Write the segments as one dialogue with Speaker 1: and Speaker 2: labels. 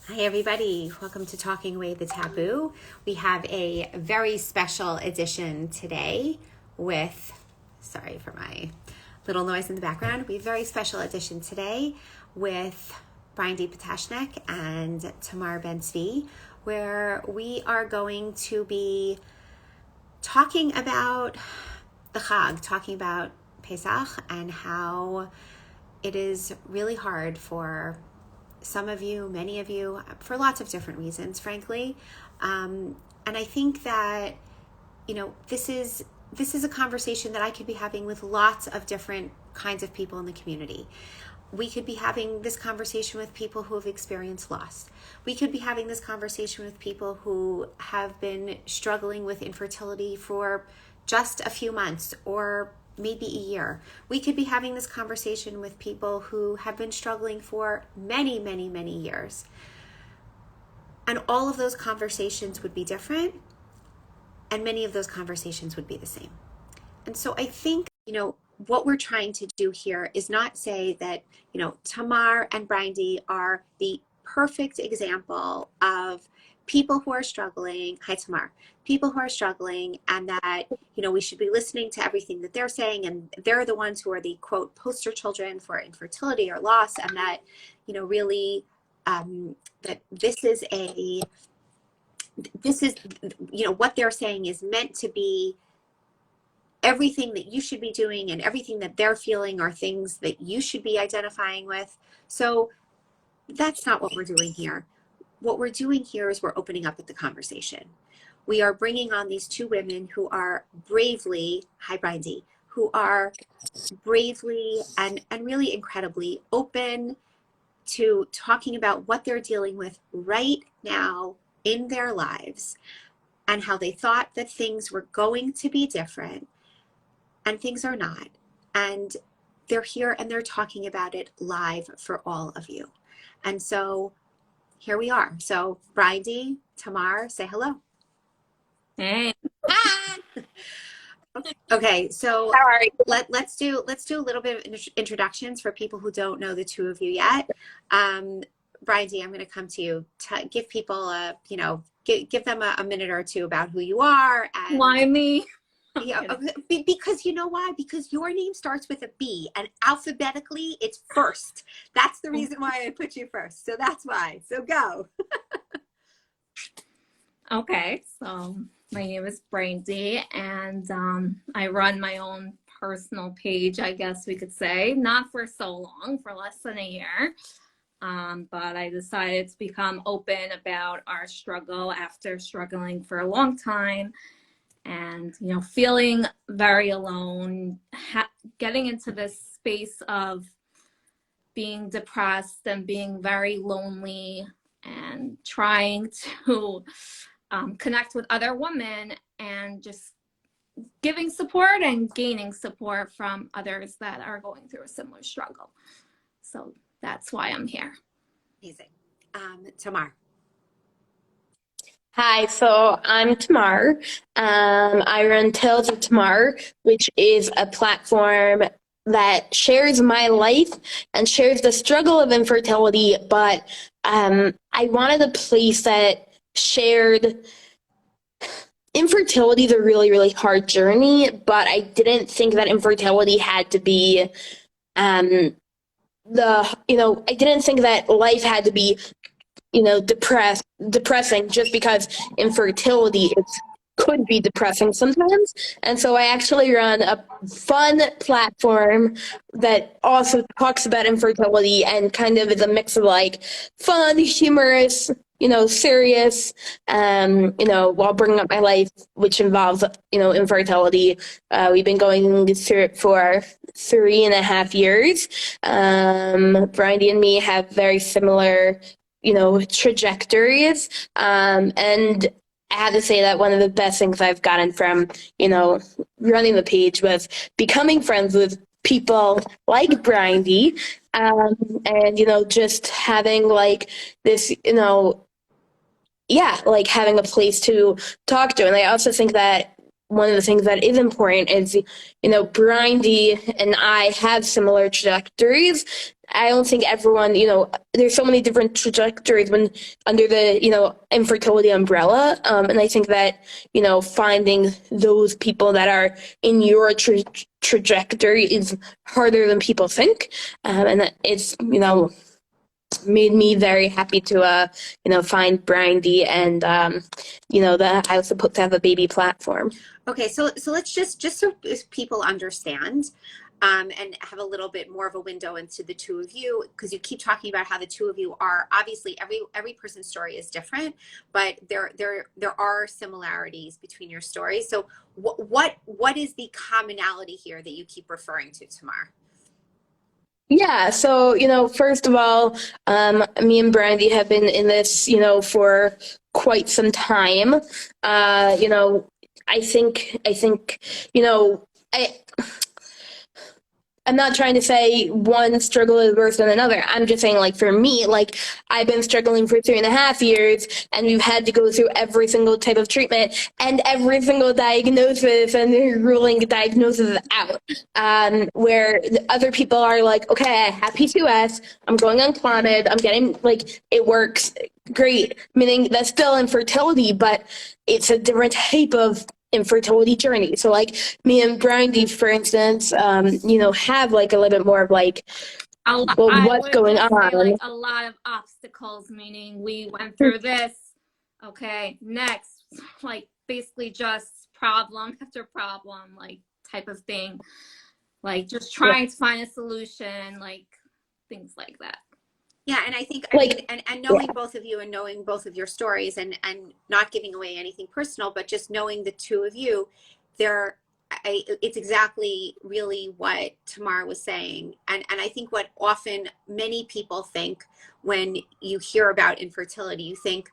Speaker 1: Hi everybody, welcome to Talking Away The Taboo. We have a very special edition today with, sorry for my little noise in the background, we have a very special edition today with Breindy and Tamar where we are going to be talking about the Chag, talking about Pesach and how it is really hard for some of you, many of you, for lots of different reasons, frankly. And I think that, this is a conversation that I could be having with lots of different kinds of people in the community. We could be having this conversation with people who have experienced loss. We could be having this conversation with people who have been struggling with infertility for just a few months or maybe a year. We could be having this conversation with people who have been struggling for many, many, many years. And all of those conversations would be different, and many of those conversations would be the same. And so I think, what we're trying to do here is not say that, Tamar and Breindy are the perfect example of people who are struggling. Hi, Tamar. People who are struggling, and that, we should be listening to everything that they're saying, and they're the ones who are the quote poster children for infertility or loss, and that, really, that this is, what they're saying is meant to be everything that you should be doing, and everything that they're feeling are things that you should be identifying with. So that's not what we're doing here. What we're doing here is we're opening up at the conversation. We are bringing on these two women who are bravely, hi Breindy, who are bravely and really incredibly open to talking about what they're dealing with right now in their lives, and how they thought that things were going to be different, and things are not. And they're here and they're talking about it live for all of you. And so here we are. So Breindy, Tamar, say hello.
Speaker 2: Hey.
Speaker 1: Okay, so
Speaker 2: How are you?
Speaker 1: let's do a little bit of introductions for people who don't know the two of you yet. Breindy, I'm going to come to you. Give people give them a minute or two about who you are. And
Speaker 2: Why me?
Speaker 1: yeah, because you know why? Because your name starts with a B, and alphabetically it's first. That's the reason why I put you first. So that's why. So go.
Speaker 2: Okay, so my name is Breindy, and I run my own personal page, I guess we could say. Not for so long, for less than a year. But I decided to become open about our struggle after struggling for a long time, and feeling very alone, getting into this space of being depressed and being very lonely, and trying to connect with other women, and just giving support and gaining support from others that are going through a similar struggle. So that's why I'm here.
Speaker 1: Amazing. Tamar.
Speaker 3: Hi, so I'm Tamar. I run Tales of Tamar, which is a platform that shares my life and shares the struggle of infertility, but I wanted a place that shared infertility is a really, really hard journey, but I didn't think that infertility had to be I didn't think that life had to be depressing just because infertility could be depressing sometimes. And so I actually run a fun platform that also talks about infertility and kind of is a mix of like fun, humorous, serious, while bringing up my life, which involves, infertility. We've been going through it for 3.5 years. Breindy and me have very similar trajectories. And I had to say that one of the best things I've gotten from, running the page was becoming friends with people like Breindy, and, just having like this, having a place to talk to. And I also think that one of the things that is important is, Breindy and I have similar trajectories, I don't think everyone, there's so many different trajectories when under the, infertility umbrella. And I think that, finding those people that are in your trajectory is harder than people think. And that it's, made me very happy to, find Breindy and, that I was supposed to have a baby platform.
Speaker 1: Okay, so let's just so people understand, and have a little bit more of a window into the two of you, because you keep talking about how the two of you are obviously every person's story is different, but there are similarities between your stories. So what is the commonality here that you keep referring to, Tamar?
Speaker 3: Yeah, so, first of all, me and Breindy have been in this, for quite some time. I think, I I'm not trying to say one struggle is worse than another. I'm just saying, like, for me, like, I've been struggling for 3.5 years, and we've had to go through every single type of treatment and every single diagnosis, and they're ruling diagnoses out. Where the other people are like, okay, I have PCOS, I'm going unclotted, I'm getting, like, it works great, meaning that's still infertility, but it's a different type of infertility journey. So like me and Breindy, for instance, have like a little bit more of like, well, what's going on?
Speaker 2: Say, like, a lot of obstacles, meaning we went through this. Okay, next, like basically just problem after problem, like type of thing, like just trying to find a solution, like things like that.
Speaker 1: Yeah, and I think, and knowing both of you and knowing both of your stories, and not giving away anything personal, but just knowing the two of you, it's exactly really what Tamar was saying. And I think what often many people think when you hear about infertility, you think,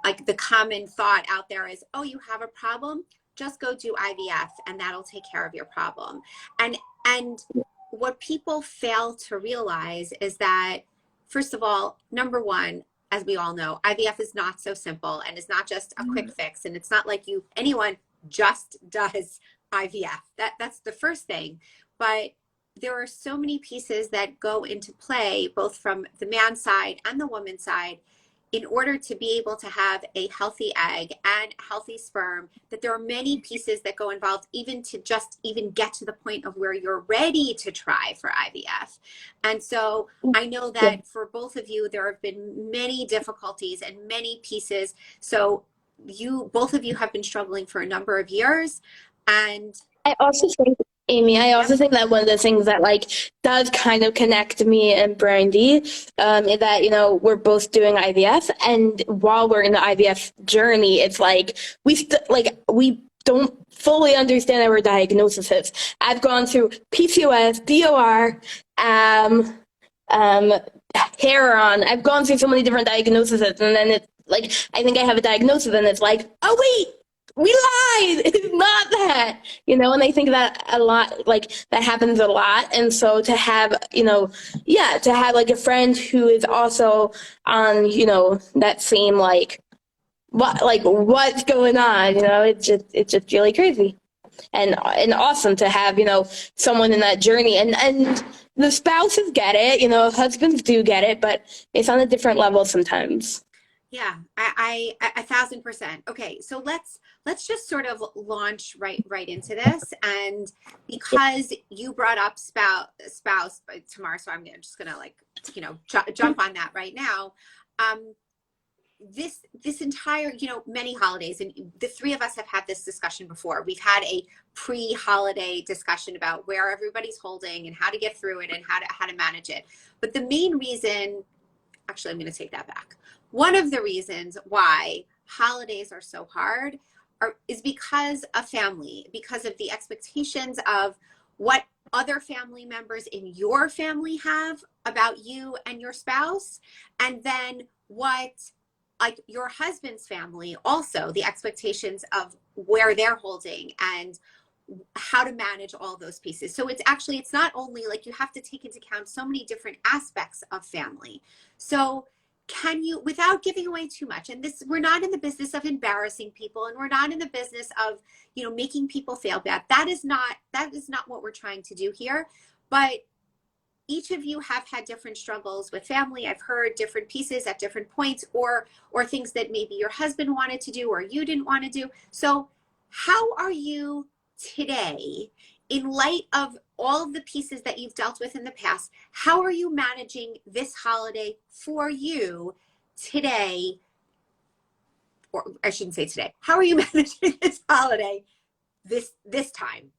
Speaker 1: like, the common thought out there is, oh, you have a problem, just go do IVF and that'll take care of your problem. And what people fail to realize is that, first of all, number one, as we all know, IVF is not so simple, and it's not just a quick fix, and it's not like anyone just does IVF. That's the first thing. But there are so many pieces that go into play, both from the man's side and the woman's side, in order to be able to have a healthy egg and healthy sperm, that there are many pieces that go involved, even to just even get to the point of where you're ready to try for IVF. And so I know that for both of you, there have been many difficulties and many pieces. So both of you have been struggling for a number of years. And
Speaker 3: I also think, Aimee, think that one of the things that like does kind of connect me and Breindy is that, we're both doing IVF, and while we're in the IVF journey, it's like we don't fully understand our diagnoses. I've gone through PCOS, DOR, Heron. I've gone through so many different diagnoses, and then it's like, I think I have a diagnosis, and it's like, oh wait, we lied. It's not that, and I think that a lot, like, that happens a lot. And so to have, to have like a friend who is also on, that same, like, what's going on, it's just really crazy and awesome to have, someone in that journey, and the spouses get it, husbands do get it, but it's on a different level sometimes.
Speaker 1: Yeah, I 1,000%. Okay, so let's just sort of launch right into this. And because you brought up spouse Tamar, so I'm just gonna jump on that right now. This entire, many holidays, and the three of us have had this discussion before. We've had a pre-holiday discussion about where everybody's holding and how to get through it and how to manage it. But the main reason, actually, I'm going to take that back. One of the reasons why holidays are so hard is because of family, because of the expectations of what other family members in your family have about you and your spouse, and then what, like, your husband's family, also the expectations of where they're holding and how to manage all those pieces. So it's not only like, you have to take into account so many different aspects of family. So can you, without giving away too much, and this, we're not in the business of embarrassing people, and we're not in the business of, making people feel bad. That is not what we're trying to do here. But, each of you have had different struggles with family. I've heard different pieces at different points, or things that maybe your husband wanted to do or you didn't want to do. So how are you today, in light of all of the pieces that you've dealt with in the past? How are you managing this holiday for you today? Or I shouldn't say today. How are you managing this holiday this time?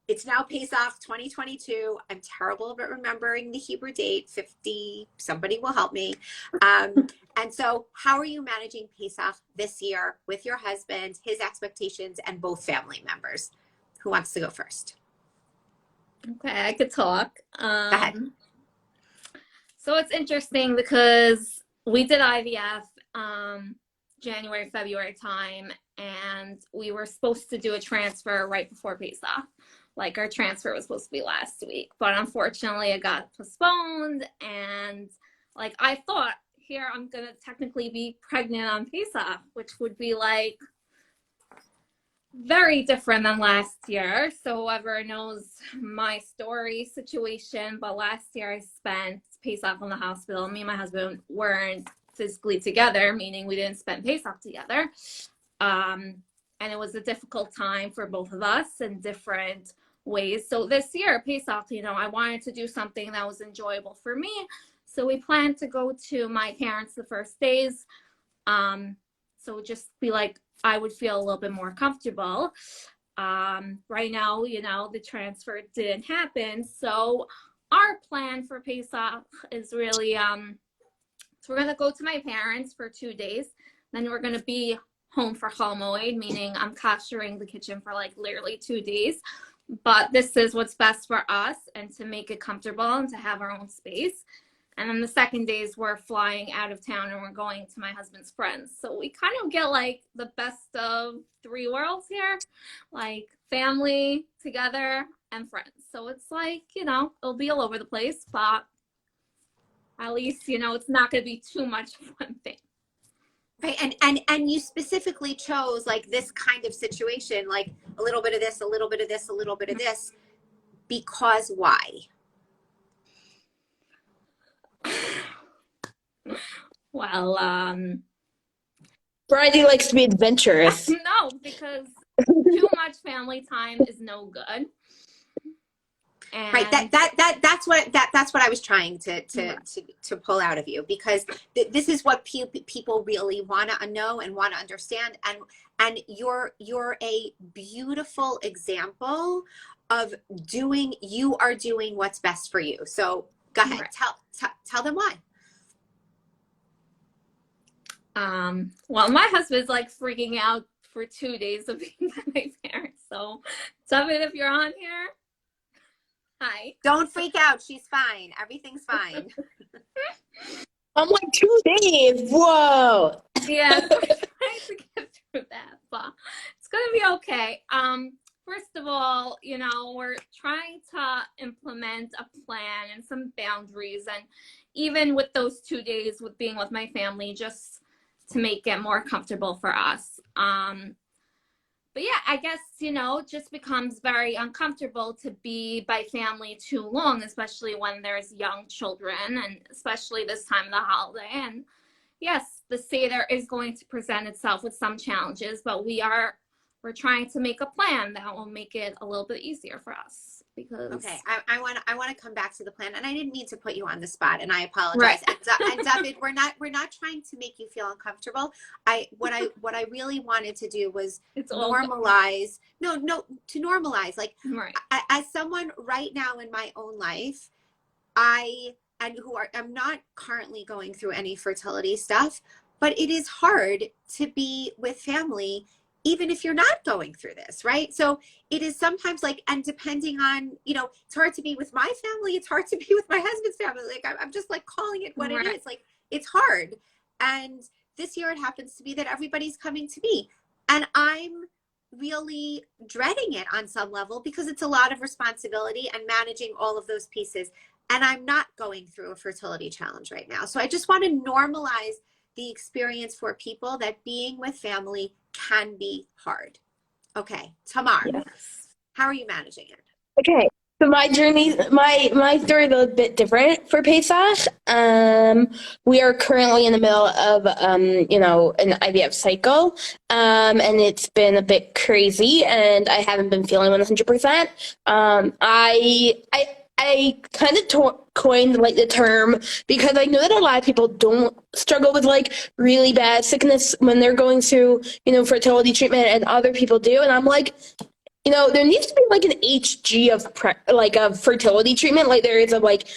Speaker 1: It's now Pesach 2022. I'm terrible at remembering the Hebrew date, 50, somebody will help me. And so how are you managing Pesach this year with your husband, his expectations, and both family members? Who wants to go first?
Speaker 2: Okay, I could talk.
Speaker 1: Go ahead.
Speaker 2: So it's interesting because we did IVF January, February time, and we were supposed to do a transfer right before Pesach. Like, our transfer was supposed to be last week, but unfortunately it got postponed. And like, I thought, here I'm gonna technically be pregnant on Pesach, which would be like very different than last year. So whoever knows my story situation, but last year I spent Pesach in the hospital. Me and my husband weren't physically together, meaning we didn't spend Pesach together. And it was a difficult time for both of us in different ways. So this year, Pesach, I wanted to do something that was enjoyable for me. So we planned to go to my parents the first days. So just be like, I would feel a little bit more comfortable. Right now, the transfer didn't happen. So our plan for Pesach is really, so we're going to go to my parents for 2 days. Then we're going to be home for Chol Moed, meaning I'm koshering the kitchen for like literally 2 days. But this is what's best for us and to make it comfortable and to have our own space. And then the second days we're flying out of town and we're going to my husband's friends. So we kind of get like the best of 3 worlds here, like family together and friends. So it's like, it'll be all over the place, but at least, it's not going to be too much one thing.
Speaker 1: Right. And you specifically chose like this kind of situation, like a little bit of this, a little bit of this, a little bit of this, because why?
Speaker 3: Well, Breindy likes to be adventurous.
Speaker 2: No, because too much family time is no good. And
Speaker 1: right. That's what I was trying to pull out of you, because this is what people really want to know and want to understand. And you're a beautiful example of you are doing what's best for you. So go ahead, right. Tell them why.
Speaker 2: Well, my husband's like freaking out for 2 days of being at my parents. So, David, if you're on here, hi.
Speaker 1: Don't freak out. She's fine. Everything's fine.
Speaker 3: I'm like 2 days. Whoa.
Speaker 2: Yeah, so we're trying to get through that, but it's gonna be okay. First of all, we're trying to implement a plan and some boundaries, and even with those 2 days with being with my family, just to make it more comfortable for us. But yeah, I guess, it just becomes very uncomfortable to be by family too long, especially when there's young children, and especially this time of the holiday. And yes, the Seder is going to present itself with some challenges, but we're trying to make a plan that will make it a little bit easier for us. Because
Speaker 1: I want to come back to the plan, and I didn't mean to put you on the spot, and I apologize. Right. And David, we're not trying to make you feel uncomfortable. What I really wanted to do was normalize. No, to normalize. Like,
Speaker 2: right.
Speaker 1: As someone right now in my own life, I'm not currently going through any fertility stuff, but it is hard to be with family even if you're not going through this, right? So it is sometimes like, and depending on, it's hard to be with my family. It's hard to be with my husband's family. Like, I'm just like calling it what it is. Like, it's hard. And this year it happens to be that everybody's coming to me, and I'm really dreading it on some level because it's a lot of responsibility and managing all of those pieces. And I'm not going through a fertility challenge right now. So I just want to normalize the experience for people that being with family can be hard. Okay, Tamar,
Speaker 3: yes.
Speaker 1: How are you managing it?
Speaker 3: Okay, So my journey, my story is a bit different for Pesach. We are currently in the middle of, an IVF cycle, and it's been a bit crazy, and I haven't been feeling 100%. I kind of coined like the term because I know that a lot of people don't struggle with like really bad sickness when they're going through, fertility treatment, and other people do, and I'm like, there needs to be like an HG of fertility treatment, like there is of like,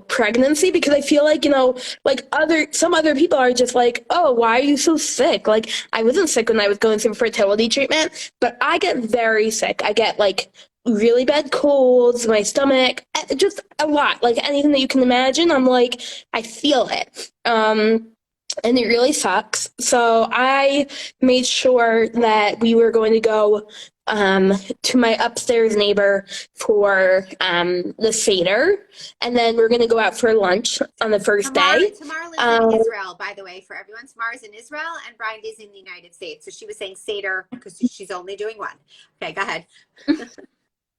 Speaker 3: pregnancy, because I feel like, some other people are just like, oh, why are you so sick? Like, I wasn't sick when I was going through fertility treatment, but I get very sick. I get like really bad colds, my stomach, just a lot, like anything that you can imagine. I'm like, I feel it. And it really sucks. So I made sure that we were going to go to my upstairs neighbor for the Seder, and then we're going to go out for lunch on the first day.
Speaker 1: Tamar lives in Israel, by the way, for everyone. Tamar's in Israel, and Breindy's in the United States. So she was saying Seder because she's only doing one. Okay, go ahead.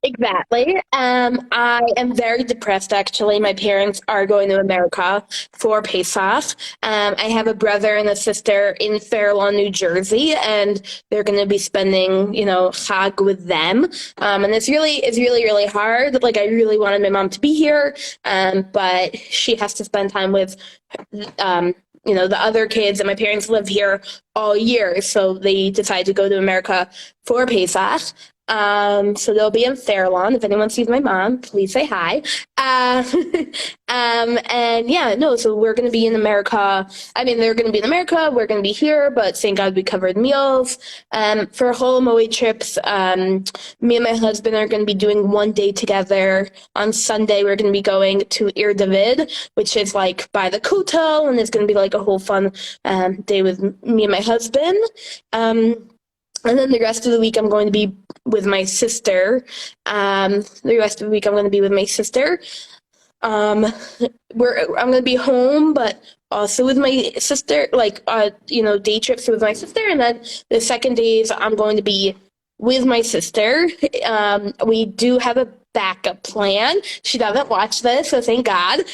Speaker 3: Exactly. I am very depressed, actually. My parents are going to America for Pesach. I have a brother and a sister in Fair Lawn, New Jersey, and they're going to be spending, Chag with them. And it's really hard. Like, I really wanted my mom to be here, but she has to spend time with, the other kids, and my parents live here all year, so they decided to go to America for Pesach. So they'll be in Fair Lawn. If anyone sees my mom, please say hi. And yeah, no, so we're going to be in America. I mean, they're going to be in America. We're going to be here, but thank God we covered meals. For Holomoe trips, me and my husband are going to be doing one day together. On Sunday, we're going to be going to Ir David, which is like by the Kotel, and it's going to be like a whole fun day with me and my husband. And then the rest of the week, I'm going to be with my sister. I'm going to be home, but also with my sister, day trips with my sister. And then the second days, I'm going to be with my sister. We do have a backup plan. She doesn't watch this, so thank God,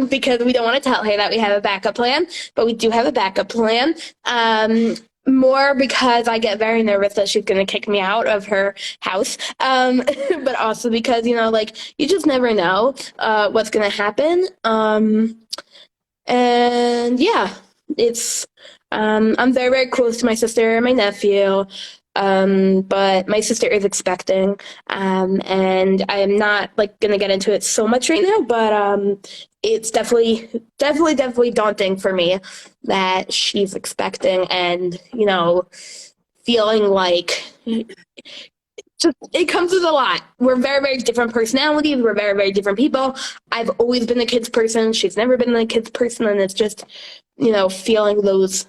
Speaker 3: because we don't want to tell her that we have a backup plan, but we do have a backup plan. More because I get very nervous that she's going to kick me out of her house. But also because, you just never know what's going to happen. And yeah, I'm very, very close to my sister and my nephew. But my sister is expecting, and I am not going to get into it so much right now, but it's definitely daunting for me that she's expecting, and feeling like it comes with a lot. We're very, very different personalities. We're very, very different people. I've always been a kids person. She's never been a kids person, and it's just feeling those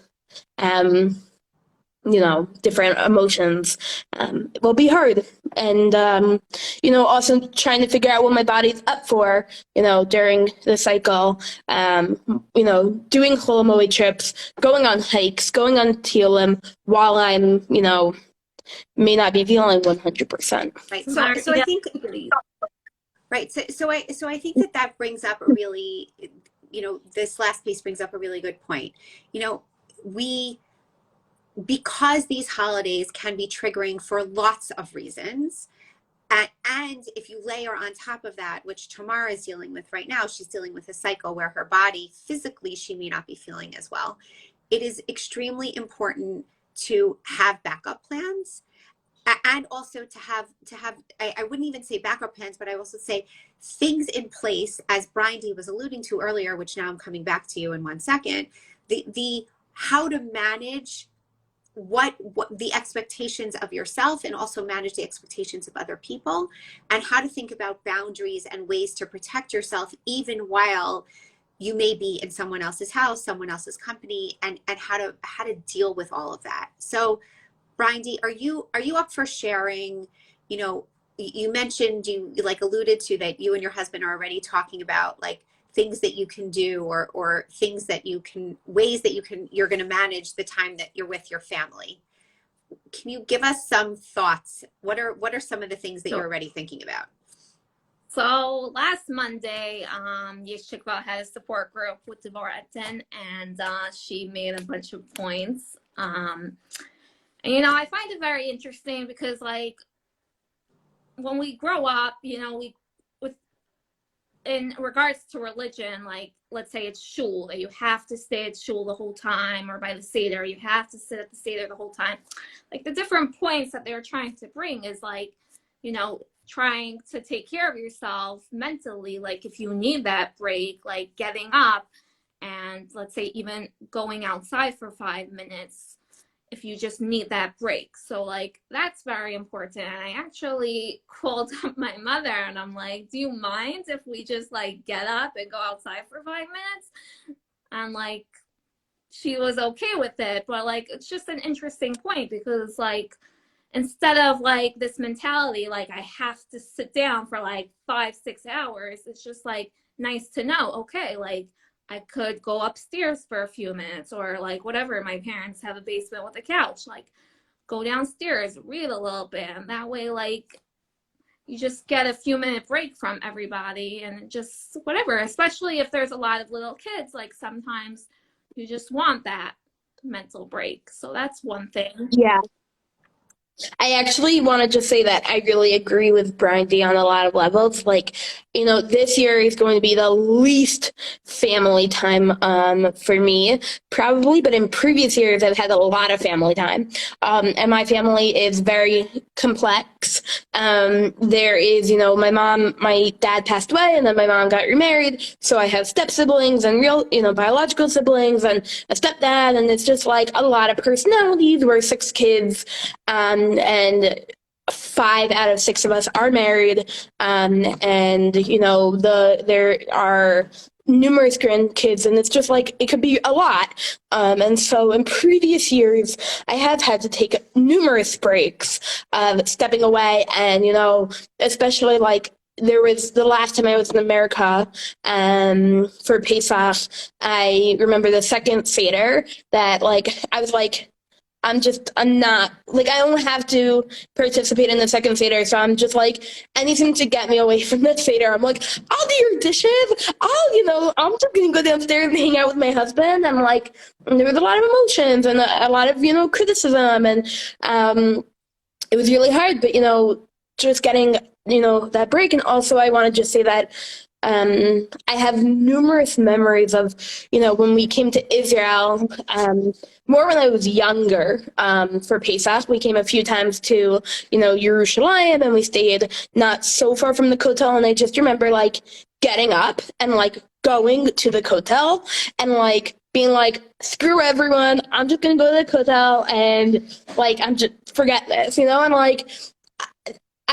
Speaker 3: different emotions will be hard. And, also trying to figure out what my body's up for, during the cycle, doing Holomoe trips, going on hikes, going on Teolim while I'm, may not be feeling 100%.
Speaker 1: Right. So I think, right. So I think that brings up a really, this last piece brings up a really good point. Because these holidays can be triggering for lots of reasons. And if you layer on top of that, which Tamar is dealing with right now, she's dealing with a cycle where her body physically, she may not be feeling as well. It is extremely important to have backup plans, and also to have I wouldn't even say backup plans, but I also say things in place, as Breindy was alluding to earlier, which now I'm coming back to you in 1 second, the how to manage what the expectations of yourself, and also manage the expectations of other people, and how to think about boundaries and ways to protect yourself even while you may be in someone else's house, someone else's company, and how to deal with all of that. So Breindy, are you up for sharing? You mentioned, you alluded to that you and your husband are already talking about things that you can do, or things that ways that you're going to manage the time that you're with your family. Can you give us some thoughts? What are some of the things that you're already thinking about?
Speaker 2: So last Monday, Yeshikva had a support group with Deborah Etten, and she made a bunch of points. And, I find it very interesting because, like, when we grow up, in regards to religion, like, let's say it's shul, that you have to stay at shul the whole time, or by the Seder, you have to sit at the Seder the whole time. Like, the different points that they're trying to bring is, like, trying to take care of yourself mentally. Like, if you need that break, like getting up and, let's say, even going outside for 5 minutes, if you just need that break. So, like, that's very important. And I actually called up my mother and I'm like, do you mind if we just, like, get up and go outside for 5 minutes? And, like, she was okay with it. But, like, it's just an interesting point because, like, instead of, like, this mentality, like, I have to sit down for, like, 5-6 hours, it's just, like, nice to know, okay, like, I could go upstairs for a few minutes, or, like, whatever. My parents have a basement with a couch, like, go downstairs, read a little bit, and that way, like, you just get a few minute break from everybody, and just whatever, especially if there's a lot of little kids, like, sometimes you just want that mental break. So that's one thing.
Speaker 3: Yeah. I actually want to just say that I really agree with Breindy on a lot of levels. Like, this year is going to be the least family time for me, probably, but in previous years I've had a lot of family time. And my family is very complex. There is, my dad passed away and then my mom got remarried. So I have step siblings and real, biological siblings and a stepdad. And it's just like a lot of personalities. We're 6 kids. And 5 out of 6 of us are married, and there are numerous grandkids, and it's just like it could be a lot. And so in previous years, I have had to take numerous breaks, stepping away, and especially like. There was the last time I was in America for Pesach. I remember the second Seder that, like, I was like, I'm not, like, I don't have to participate in the second Seder, so I'm just like, anything to get me away from the Seder. I'm like, I'll do your dishes. I'm just going to go downstairs and hang out with my husband. And, like, there was a lot of emotions and a lot of, criticism. And it was really hard, but, just getting, that break. And also I want to just say that I have numerous memories of, when we came to Israel, more when I was younger, for Pesach. We came a few times to, Yerushalayim, and we stayed not so far from the Kotel. And I just remember, like, getting up and, like, going to the Kotel and, like, being like, screw everyone, I'm just going to go to the Kotel and, like, I'm just, forget this, and, like,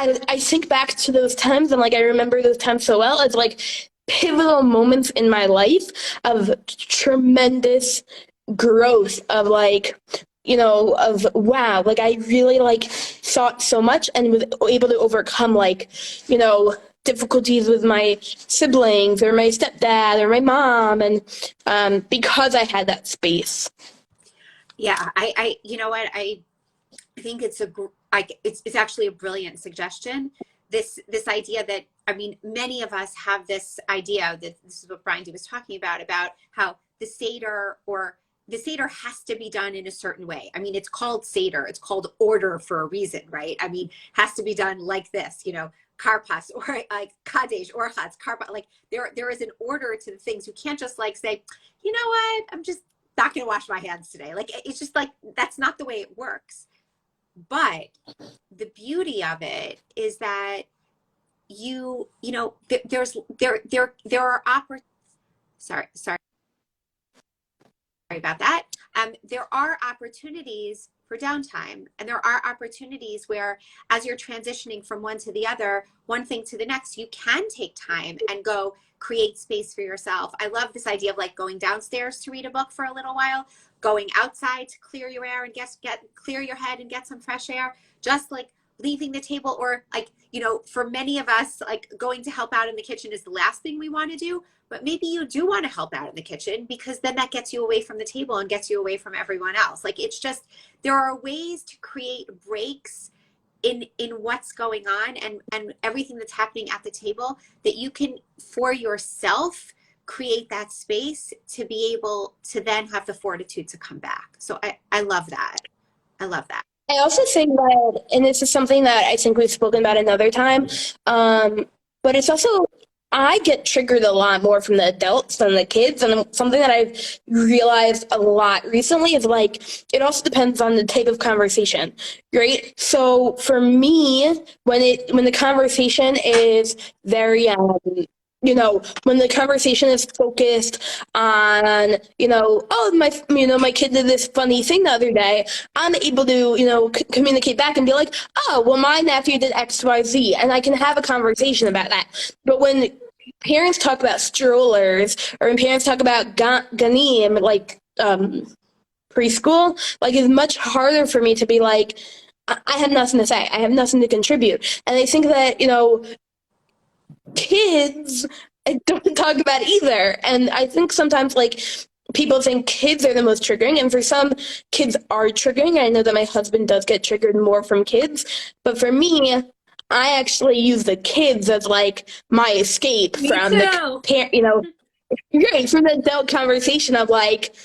Speaker 3: I think back to those times, and, like, I remember those times so well. It's like pivotal moments in my life of tremendous growth, of, like, of wow, like, I really, like, thought so much and was able to overcome, like, difficulties with my siblings or my stepdad or my mom, and because I had that space.
Speaker 1: Yeah, I you know what, I think it's it's actually a brilliant suggestion. This idea that, I mean, many of us have this idea that this is what Breindy was talking about how the Seder has to be done in a certain way. I mean, it's called Seder, it's called order for a reason, right? I mean, has to be done like this, Karpas, or like Kadesh, Orchatz, Karpas. Like, there is an order to the things. You can't just, like, say, you know what, I'm just not going to wash my hands today. Like, it's just, like, that's not the way it works. But the beauty of it is that there are sorry about that. There are opportunities for downtime, and there are opportunities where, as you're transitioning from one to the other, one thing to the next, you can take time and go create space for yourself. I love this idea of, like, going downstairs to read a book for a little while, going outside to clear your air and clear your head and get some fresh air, just, like, leaving the table, or, like, for many of us, like, going to help out in the kitchen is the last thing we want to do, but maybe you do want to help out in the kitchen, because then that gets you away from the table and gets you away from everyone else. Like, it's just, there are ways to create breaks in what's going on and everything that's happening at the table, that you can for yourself create that space to be able to then have the fortitude to come back. So I love that. I love that.
Speaker 3: I also think that, and this is something that I think we've spoken about another time, but it's also, I get triggered a lot more from the adults than the kids. And something that I've realized a lot recently is like, it also depends on the type of conversation, right? So for me, when the conversation is very, when the conversation is focused on, oh, my kid did this funny thing the other day, I'm able to, communicate back and be like, oh, well, my nephew did X, Y, Z, and I can have a conversation about that. But when parents talk about strollers, or when parents talk about ganim, like preschool, like it's much harder for me to be like, I have nothing to say. I have nothing to contribute. And I think that, kids don't talk about either. And I think sometimes like people think kids are the most triggering, and for some, kids are triggering. I know that my husband does get triggered more from kids, but for me, I actually use the kids as like my escape from the right, from the adult conversation of like,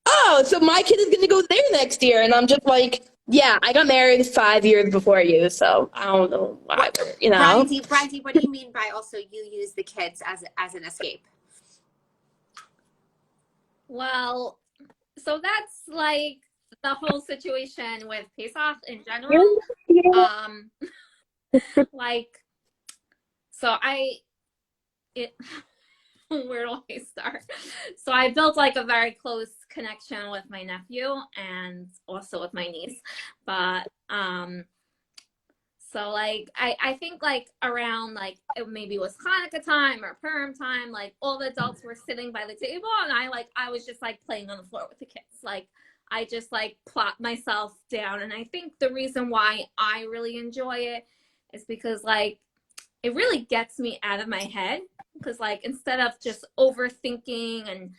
Speaker 3: oh, so my kid is going to go there next year, and I'm just like, yeah, I got married 5 years before you, so I don't know why,
Speaker 1: Breindy, what do you mean by also you use the kids as an escape?
Speaker 2: Well, so that's like the whole situation with Pesach in general. Like, so where do I start? So I built like a very close connection with my nephew and also with my niece. But so like I think like around like maybe it was Hanukkah time or Purim time, like all the adults were sitting by the table, and I was just like playing on the floor with the kids. Like I just like plop myself down. And I think the reason why I really enjoy it is because like it really gets me out of my head. Because like instead of just overthinking and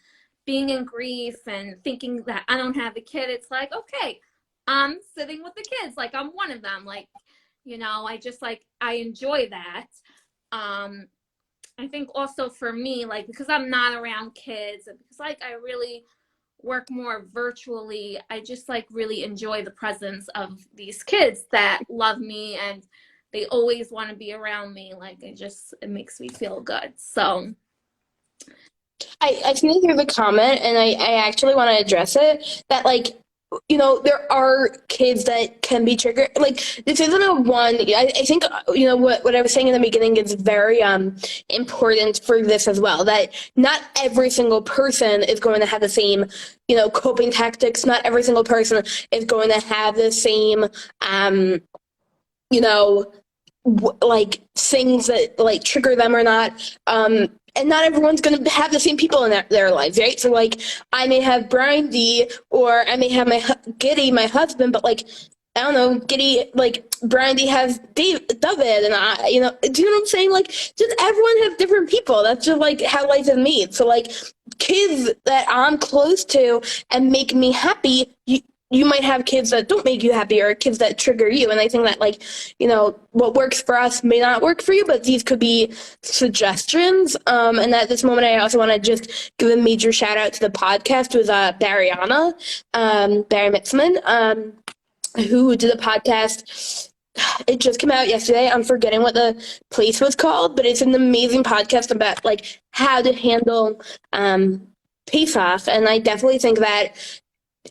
Speaker 2: being in grief and thinking that I don't have a kid, it's like, okay, I'm sitting with the kids, like I'm one of them. Like, I just like, I enjoy that. I think also for me, like, because I'm not around kids and because like I really work more virtually, I just like really enjoy the presence of these kids that love me and they always want to be around me. Like it makes me feel good. So
Speaker 3: I can hear the comment, and I actually want to address it, that like, there are kids that can be triggered. Like this isn't a one. I think what I was saying in the beginning is very important for this as well. That not every single person is going to have the same coping tactics. Not every single person is going to have the same like things that like trigger them or not. And not everyone's going to have the same people in their lives, right? So like I may have Breindy, or I may have Giddy, my husband, but like I don't know, Giddy, like Breindy has David, and I, do you know what I'm saying? Like just everyone has different people. That's just like how life is made. So like kids that I'm close to and make me happy, you might have kids that don't make you happy, or kids that trigger you. And I think that like, what works for us may not work for you, but these could be suggestions. And at this moment, I also want to just give a major shout out to the podcast with Bariana, Barry Mitzman, who did a podcast. It just came out yesterday. I'm forgetting what the place was called, but it's an amazing podcast about like how to handle Pesach. And I definitely think that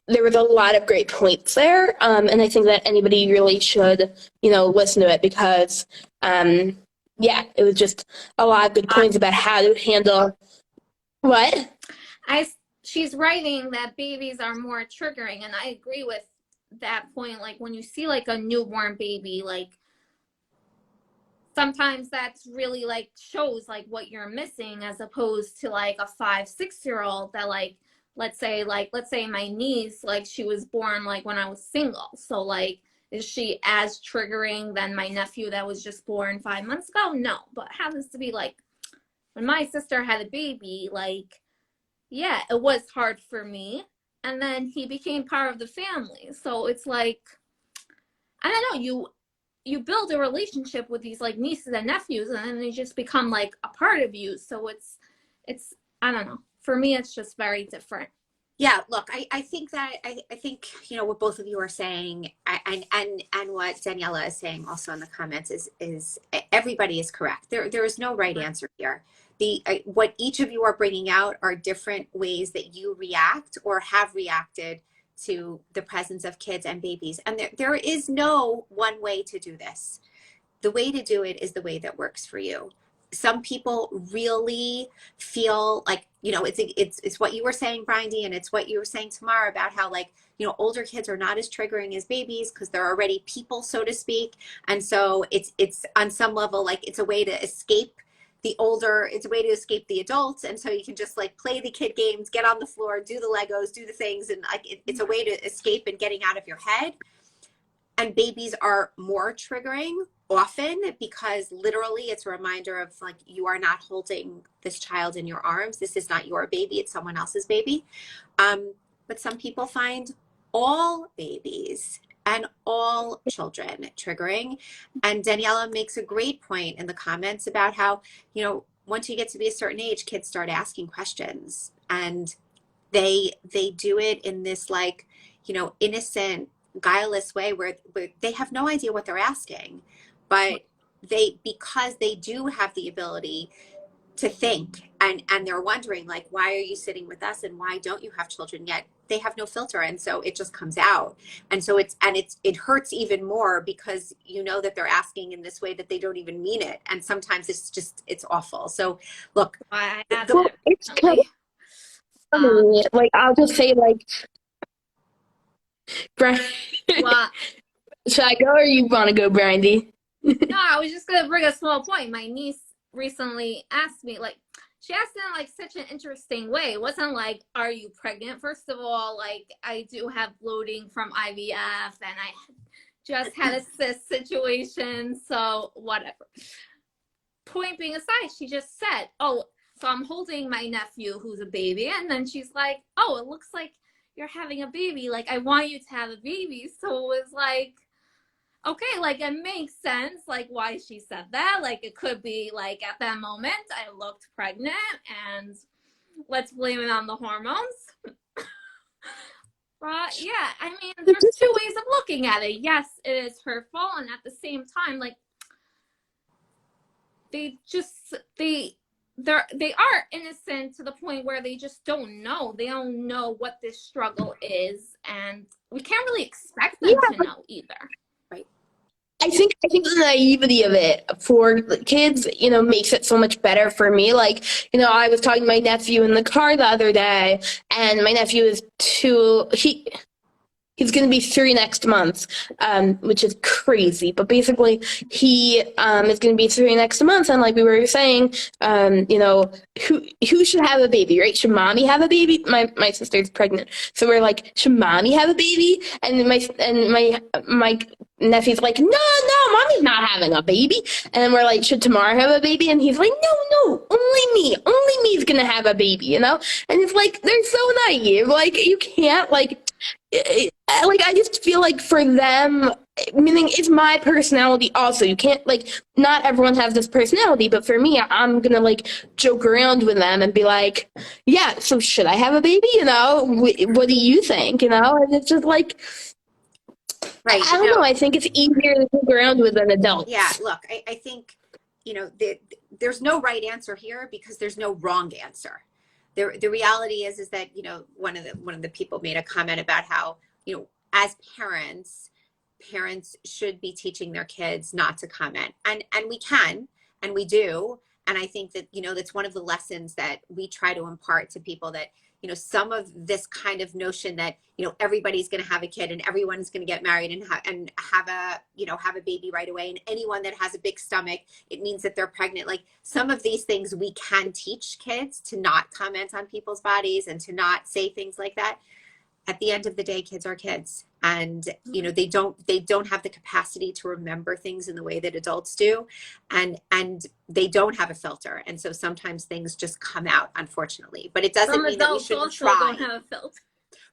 Speaker 3: there was a lot of great points there, and I think that anybody really should, listen to it because, it was just a lot of good points about how to handle what?
Speaker 2: She's writing that babies are more triggering, and I agree with that point. Like when you see like a newborn baby, like sometimes that's really like shows like what you're missing, as opposed to like a 5-6-year-old that like, let's say my niece, like she was born like when I was single. So like, is she as triggering than my nephew that was just born 5 months ago? No, but it happens to be like when my sister had a baby, like, yeah, it was hard for me. And then he became part of the family. So it's like, I don't know, you build a relationship with these like nieces and nephews, and then they just become like a part of you. So it's I don't know. For me, it's just very different.
Speaker 1: Yeah, look, I think that I think, you know, what both of you are saying, and what Daniela is saying also in the comments is everybody is correct. There is no right answer here. What each of you are bringing out are different ways that you react or have reacted to the presence of kids and babies, and there is no one way to do this. The way to do it is the way that works for you. Some people really feel like, you know, it's what you were saying, Breindy, and it's what you were saying, Tamar, about how, like, you know, older kids are not as triggering as babies because they're already people, so to speak. And so it's on some level, like, it's a way to escape it's a way to escape the adults. And so you can just like play the kid games, get on the floor, do the Legos, do the things. And like, it's a way to escape and getting out of your head. And babies are more triggering often because literally it's a reminder of like, you are not holding this child in your arms. This is not your baby. It's someone else's baby. But some people find all babies and all children triggering. And Daniela makes a great point in the comments about how, you know, once you get to be a certain age, kids start asking questions, and they do it in this like, you know, innocent, guileless way where they have no idea what they're asking, but because they do have the ability to think, and they're wondering like, why are you sitting with us and why don't you have children yet? They have no filter, and so it just comes out. And so it hurts even more because you know that they're asking in this way that they don't even mean it, and sometimes it's awful. So look,
Speaker 3: it's kind of funny. Like, I'll just say, like,
Speaker 2: What?
Speaker 3: should I go or you want to go, Breindy?
Speaker 2: No, I was just gonna bring a small point. My niece recently asked me, like, she asked in like such an interesting way. It wasn't like, are you pregnant? First of all, like, I do have bloating from IVF, and I just had a cyst situation, so whatever. Point being aside, she just said, oh, so I'm holding my nephew who's a baby, and then she's like, oh, it looks like you're having a baby. Like, I want you to have a baby. So it was like, okay, like, it makes sense, like, why she said that. Like, it could be, like, at that moment, I looked pregnant, and let's blame it on the hormones. But, yeah, I mean, there's two ways of looking at it. Yes, it is hurtful, and at the same time, like, they are innocent to the point where they just don't know. They don't know what this struggle is, and we can't really expect them to know either.
Speaker 3: I think the naivety of it for kids, you know, makes it so much better for me. Like, you know, I was talking to my nephew in the car the other day, and my nephew is he's going to be 3 next month, which is crazy. But basically, he is going to be 3 next month, and like we were saying, you know, who should have a baby, right? Should mommy have a baby? My sister's pregnant, so we're like, should mommy have a baby? And my nephew's like, no, mommy's not having a baby. And then we're like, should Tamar have a baby? And he's like, no, only me's gonna have a baby, you know? And it's like, they're so naive. Like, you can't, like, I just feel like for them, meaning it's my personality also. You can't, like, not everyone has this personality, but for me, I'm gonna, like, joke around with them and be like, yeah, so should I have a baby? You know, what do you think? You know? And it's just like, right. I don't know. I think it's easier to joke around with an adult.
Speaker 1: Yeah, look, I think, you know, there's no right answer here because there's no wrong answer. The reality is that, you know, one of the people made a comment about how, you know, as parents should be teaching their kids not to comment, and we can, and we do. And I think that, you know, that's one of the lessons that we try to impart to people, that, you know, some of this kind of notion that, you know, everybody's going to have a kid and everyone's going to get married and have a baby right away. And anyone that has a big stomach, it means that they're pregnant. Like, some of these things we can teach kids to not comment on people's bodies and to not say things like that. At the end of the day, kids are kids, and, you know, they don't have the capacity to remember things in the way that adults do, and they don't have a filter, and so sometimes things just come out, unfortunately. But it doesn't mean that we shouldn't try.
Speaker 2: Don't have a filter.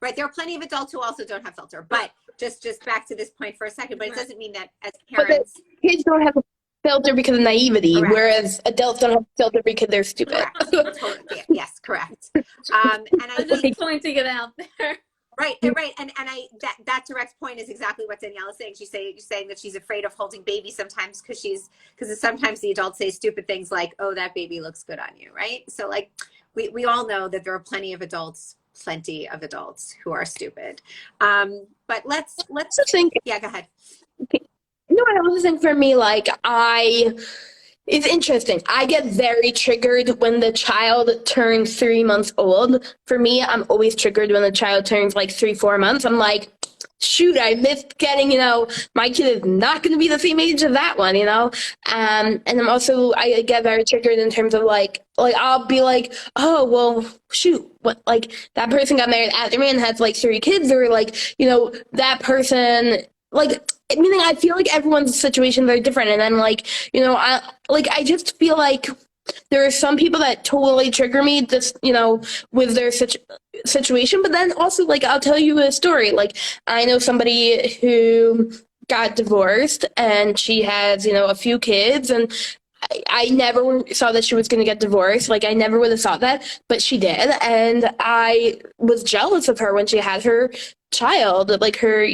Speaker 1: Right. There are plenty of adults who also don't have filter, but just back to this point for a second, but it doesn't mean that as
Speaker 3: But the
Speaker 1: parents.
Speaker 3: kids don't have a filter because of naivety,
Speaker 1: Correct.
Speaker 3: whereas adults don't have a filter because they're stupid.
Speaker 1: Correct. Totally. Yes, correct. And I
Speaker 2: I'm
Speaker 1: think
Speaker 2: just pointing it out there.
Speaker 1: right, and I that direct point is exactly what Danielle is saying. She's saying that she's afraid of holding baby sometimes because sometimes the adults say stupid things like, "Oh, that baby looks good on you," right? So like we all know that there are plenty of adults who are stupid. But let's
Speaker 3: Also think,
Speaker 1: yeah, go ahead.
Speaker 3: I also think for me, like it's interesting. I get very triggered when the child turns 3 months old. For me, I'm always triggered when the child turns like 3-4 months. I'm like, shoot, I missed getting, my kid is not going to be the same age as that one, And I get very triggered in terms of like I'll be like, oh, well, shoot, what, like that person got married after me and has like 3 kids, or like, that person, like, meaning I feel like everyone's situation is very different. And then I just feel like there are some people that totally trigger me just, with their situation. But then also, like, I'll tell you a story. Like, I know somebody who got divorced and she has, a few kids, and I never saw that she was going to get divorced. Like, I never would have thought that, but she did. And I was jealous of her when she had her child, like her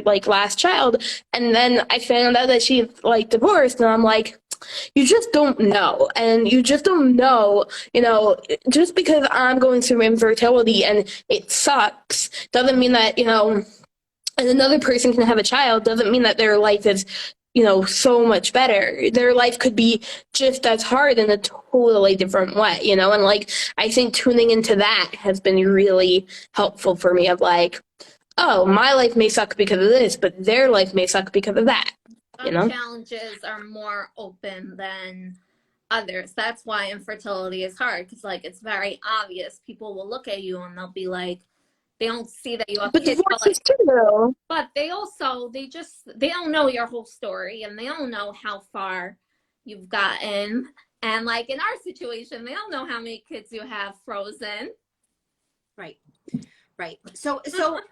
Speaker 3: like last child. And then I found out that she like divorced, and I'm like, you just don't know. And you just don't know, just because I'm going through infertility and it sucks doesn't mean that, and another person can have a child doesn't mean that their life is, so much better. Their life could be just as hard in a totally different way, and like, I think tuning into that has been really helpful for me of like, oh, my life may suck because of this, but their life may suck because of that.
Speaker 2: Some challenges are more open than others. That's why infertility is hard, because like it's very obvious. People will look at you and they'll be like, they don't see that you have
Speaker 3: But
Speaker 2: kids,
Speaker 3: divorce is too, though.
Speaker 2: but they don't know your whole story, and they don't know how far you've gotten. And like in our situation, they don't know how many kids you have frozen.
Speaker 1: Right. So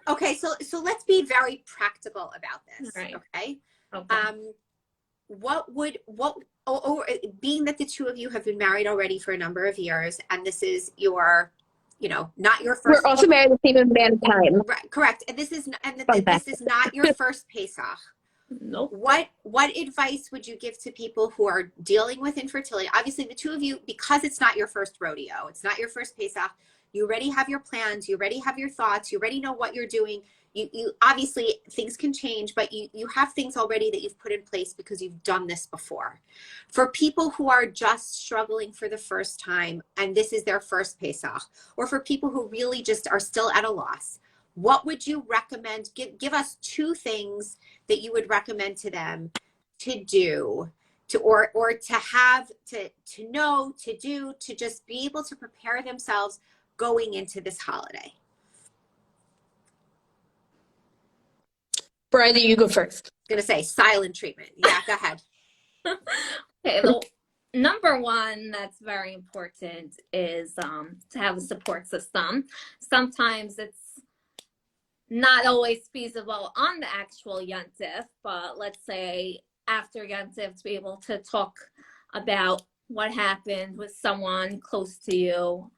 Speaker 1: okay, so let's be very practical about this.
Speaker 2: Right.
Speaker 1: Okay.
Speaker 2: Okay.
Speaker 1: Being that the two of you have been married already for a number of years, and this is your, not your first.
Speaker 3: We're also married the same amount of time.
Speaker 1: Right, correct. And this is not your first Pesach.
Speaker 2: Nope.
Speaker 1: What advice would you give to people who are dealing with infertility? Obviously, the two of you, because it's not your first rodeo, it's not your first Pesach. You already have your plans. You already have your thoughts. You already know what you're doing. You obviously, things can change, but you have things already that you've put in place because you've done this before. For people who are just struggling for the first time and this is their first Pesach, or for people who really just are still at a loss, what would you recommend? Give us 2 things that you would recommend to them to do, or to have, to know, to do, to just be able to prepare themselves going into this holiday.
Speaker 3: Breindy, you go first.
Speaker 1: I'm going to say silent treatment. Yeah, go ahead.
Speaker 2: Okay, the number one that's very important is to have a support system. Sometimes it's not always feasible on the actual Yontif, but let's say after Yontif to be able to talk about what happened with someone close to you.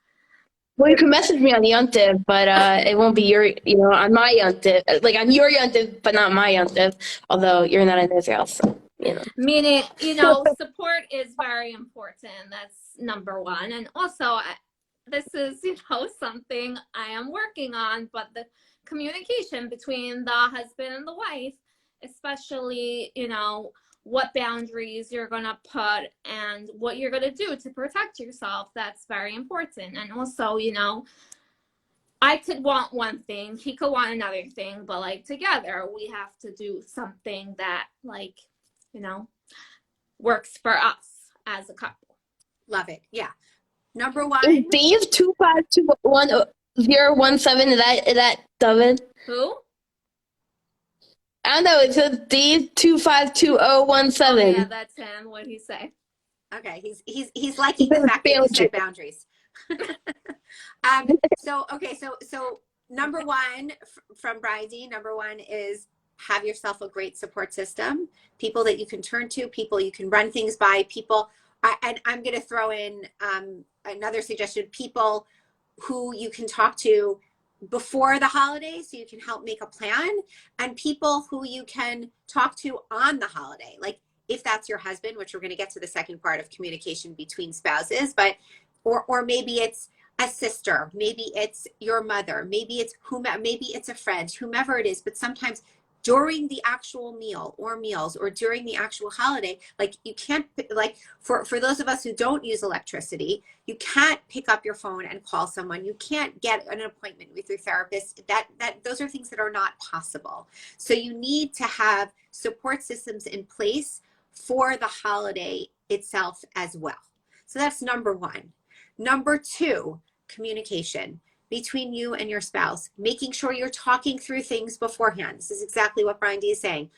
Speaker 3: Well, you can message me on Yontif, but it won't be on my Yontif, like on your Yontif, but not my Yontif, although you're not in Israel, so,
Speaker 2: Meaning, support is very important. That's number one. And also, this is, something I am working on, but the communication between the husband and the wife, especially, what boundaries you're going to put and what you're going to do to protect yourself. That's very important. And also, I could want one thing, he could want another thing, but like together we have to do something that works for us as a couple.
Speaker 1: Love it. Yeah. Number one.
Speaker 3: Dave 2521017, is that David?
Speaker 2: Who?
Speaker 3: I don't know, it says Dave 2521017.
Speaker 2: Yeah, that's him. What'd he say?
Speaker 1: Okay, he's liking the fact that you said boundaries. So number one from Breindy, number one is have yourself a great support system, people that you can turn to, people you can run things by, people, and I'm going to throw in another suggestion, people who you can talk to before the holiday so you can help make a plan, and people who you can talk to on the holiday. Like if that's your husband, which we're going to get to the second part of communication between spouses, but or maybe it's a sister, maybe it's your mother, maybe it's maybe it's a friend, whomever it is. But sometimes during the actual meal or meals or during the actual holiday, like you can't, like for those of us who don't use electricity, you can't pick up your phone and call someone. You can't get an appointment with your therapist. Those are things that are not possible. So you need to have support systems in place for the holiday itself as well. So that's number one. Number two, communication between you and your spouse, making sure you're talking through things beforehand. This is exactly what Breindy is saying.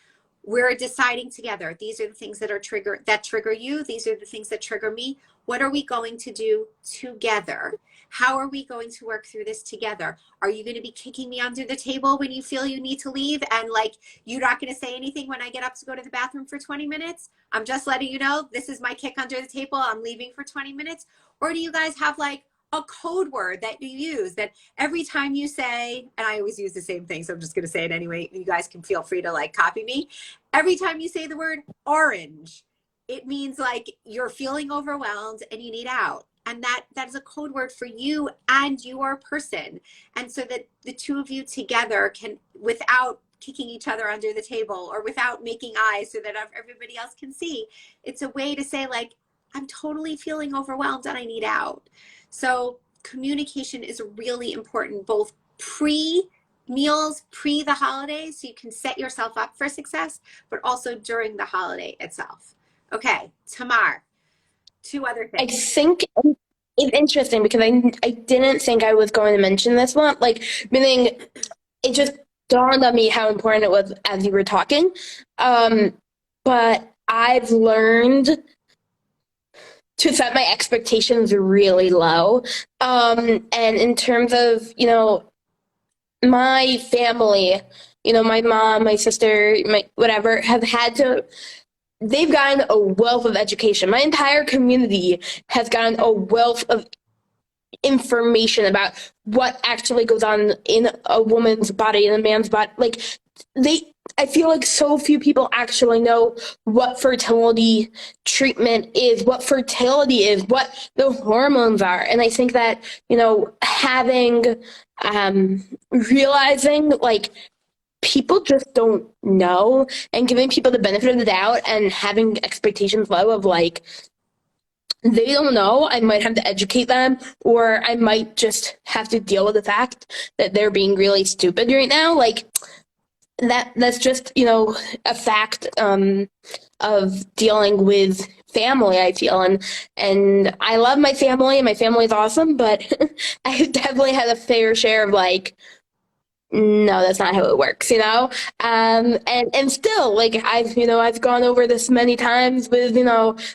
Speaker 1: We're deciding together. These are the things that trigger you. These are the things that trigger me. What are we going to do together? How are we going to work through this together? Are you going to be kicking me under the table when you feel you need to leave? And like, you're not going to say anything when I get up to go to the bathroom for 20 minutes? I'm just letting you know, this is my kick under the table. I'm leaving for 20 minutes. Or do you guys have like a code word that you use that every time you say, and I always use the same thing, so I'm just going to say it anyway. You guys can feel free to like copy me. Every time you say the word orange, it means like you're feeling overwhelmed and you need out. And that is a code word for you and your person. And so that the two of you together can, without kicking each other under the table or without making eyes so that everybody else can see, it's a way to say like, I'm totally feeling overwhelmed and I need out. So communication is really important, both pre-meals, pre the holidays, so you can set yourself up for success, but also during the holiday itself. Okay, Tamar, two other things.
Speaker 3: I think it's interesting because I didn't think I was going to mention this one, like, meaning it just dawned on me how important it was as you were talking. But I've learned to set my expectations really low. And in terms of, my family, my mom, my sister, my whatever, they've gotten a wealth of education. My entire community has gotten a wealth of information about what actually goes on in a woman's body, in a man's body. Like, I feel like so few people actually know what fertility treatment is, what fertility is, what the hormones are. And I think that, realizing like people just don't know, and giving people the benefit of the doubt and having expectations low of like, they don't know, I might have to educate them, or I might just have to deal with the fact that they're being really stupid right now. Like, that's just, a fact of dealing with family, I feel. And I love my family, and my family is awesome, but I've definitely had a fair share of like, no, that's not how it works, and still, like, I've gone over this many times with,